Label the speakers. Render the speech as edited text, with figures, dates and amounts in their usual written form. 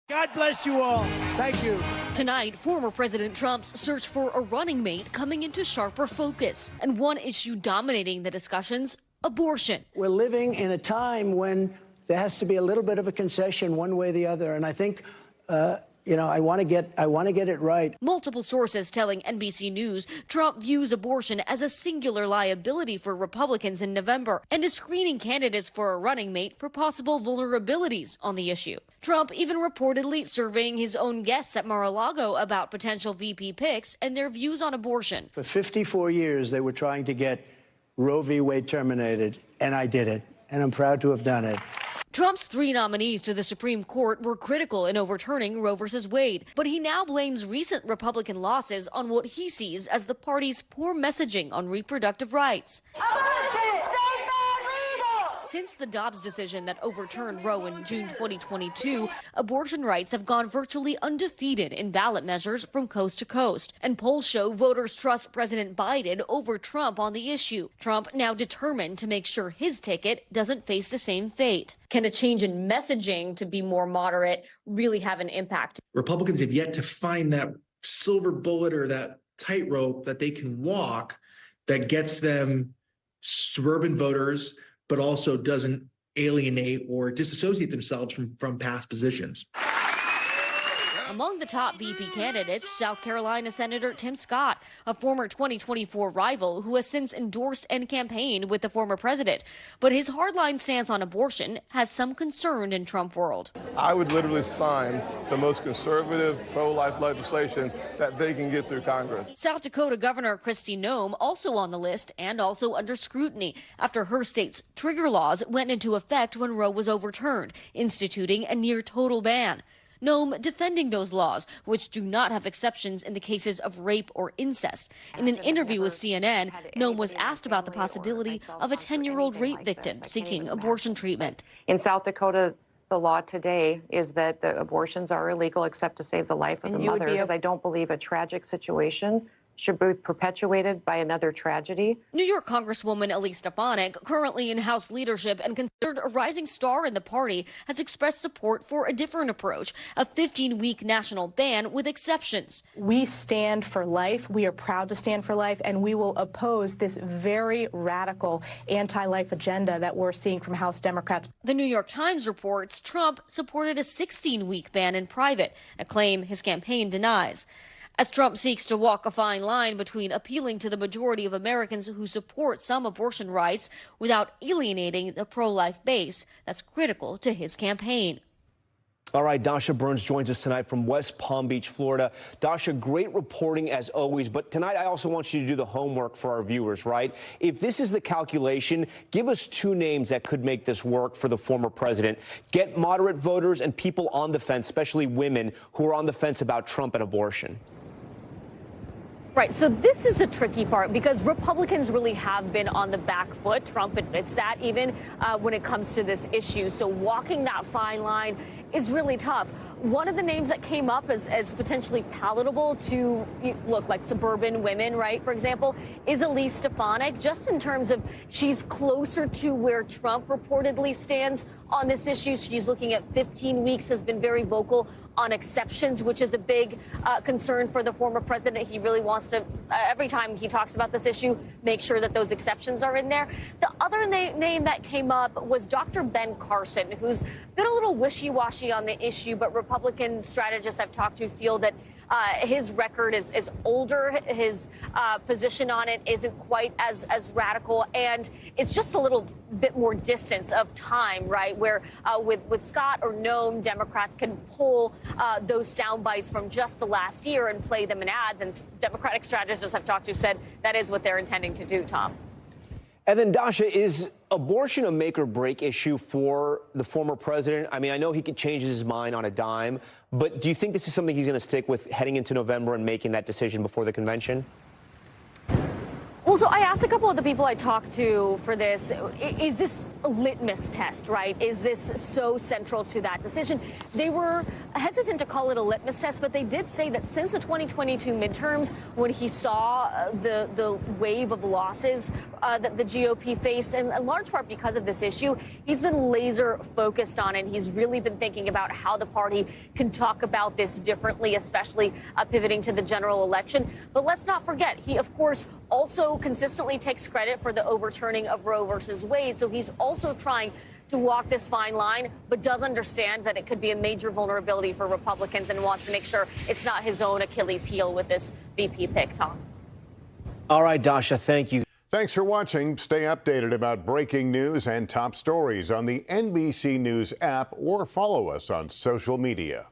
Speaker 1: God bless you all. Thank you.
Speaker 2: Tonight, former President Trump's search for a running mate coming into sharper focus. And one issue dominating the discussions, abortion.
Speaker 1: We're living in a time when there has to be a little bit of a concession one way or the other. And I think, I want to get it right.
Speaker 2: Multiple sources telling NBC News Trump views abortion as a singular liability for Republicans in November and is screening candidates for a running mate for possible vulnerabilities on the issue. Trump even reportedly surveying his own guests at Mar-a-Lago about potential VP picks and their views on abortion.
Speaker 1: For 54 years, they were trying to get Roe v. Wade terminated, and I did it, and I'm proud to have done it.
Speaker 2: Trump's 3 nominees to the Supreme Court were critical in overturning Roe v. Wade, but he now blames recent Republican losses on what he sees as the party's poor messaging on reproductive rights. Since the Dobbs decision that overturned Roe in June 2022, abortion rights have gone virtually undefeated in ballot measures from coast to coast. And polls show voters trust President Biden over Trump on the issue. Trump now determined to make sure his ticket doesn't face the same fate. Can a change in messaging to be more moderate really have an impact?
Speaker 3: Republicans have yet to find that silver bullet or that tightrope that they can walk that gets them suburban voters, but also doesn't alienate or disassociate themselves from past positions.
Speaker 2: Among the top VP candidates, South Carolina Senator Tim Scott, a former 2024 rival who has since endorsed and campaigned with the former president. But his hardline stance on abortion has some concern in Trump world.
Speaker 4: I would literally sign the most conservative pro-life legislation that they can get through Congress.
Speaker 2: South Dakota Governor Kristi Noem also on the list and also under scrutiny after her state's trigger laws went into effect when Roe was overturned, instituting a near total ban. Noem defending those laws, which do not have exceptions in the cases of rape or incest. In an interview with CNN, Noem was asked about the possibility of a 10-year-old rape victim seeking abortion treatment.
Speaker 5: In South Dakota, the law today is that the abortions are illegal except to save the life of the mother, because I don't believe a tragic situation should be perpetuated by another tragedy.
Speaker 2: New York Congresswoman Elise Stefanik, currently in House leadership and considered a rising star in the party, has expressed support for a different approach, a 15-week national ban with exceptions.
Speaker 6: We stand for life. We are proud to stand for life, and we will oppose this very radical anti-life agenda that we're seeing from House Democrats.
Speaker 2: The New York Times reports Trump supported a 16-week ban in private, a claim his campaign denies. As Trump seeks to walk a fine line between appealing to the majority of Americans who support some abortion rights without alienating the pro-life base that's critical to his campaign.
Speaker 7: All right, Dasha Burns joins us tonight from West Palm Beach, Florida. Dasha, great reporting as always, but tonight I also want you to do the homework for our viewers, right? If this is the calculation, give us 2 names that could make this work for the former president. Get moderate voters and people on the fence, especially women who are on the fence about Trump and abortion.
Speaker 2: Right. So this is the tricky part because Republicans really have been on the back foot. Trump admits that even when it comes to this issue. So walking that fine line is really tough. One of the names that came up as potentially palatable to look like suburban women, right, for example, is Elise Stefanik, just in terms of she's closer to where Trump reportedly stands on this issue. She's looking at 15 weeks, has been very vocal on exceptions, which is a big concern for the former president. He really wants to, every time he talks about this issue, make sure that those exceptions are in there. The other name that came up was Dr. Ben Carson, who's been a little wishy-washy on the issue, but Republican strategists I've talked to feel that his record is older. His position on it isn't quite as radical, and it's just a little bit more distance of time, right? Where with Scott or Noem, Democrats can pull those sound bites from just the last year and play them in ads. And Democratic strategists I've talked to said that is what they're intending to do, Tom.
Speaker 7: And then, Dasha, is abortion a make or break issue for the former president? I mean, I know he could change his mind on a dime, but do you think this is something he's going to stick with heading into November and making that decision before the convention?
Speaker 2: Well, so I asked a couple of the people I talked to for this, is this a litmus test, right? Is this so central to that decision? They were hesitant to call it a litmus test, but they did say that since the 2022 midterms, when he saw the wave of losses that the GOP faced, and in large part because of this issue, he's been laser focused on it. He's really been thinking about how the party can talk about this differently, especially pivoting to the general election. But let's not forget, he, of course, also consistently takes credit for the overturning of Roe versus Wade. So he's also trying to walk this fine line, but does understand that it could be a major vulnerability for Republicans and wants to make sure it's not his own Achilles heel with this VP pick, Tom.
Speaker 7: All right, Dasha, thank you.
Speaker 8: Thanks for watching. Stay updated about breaking news and top stories on the NBC News app or follow us on social media.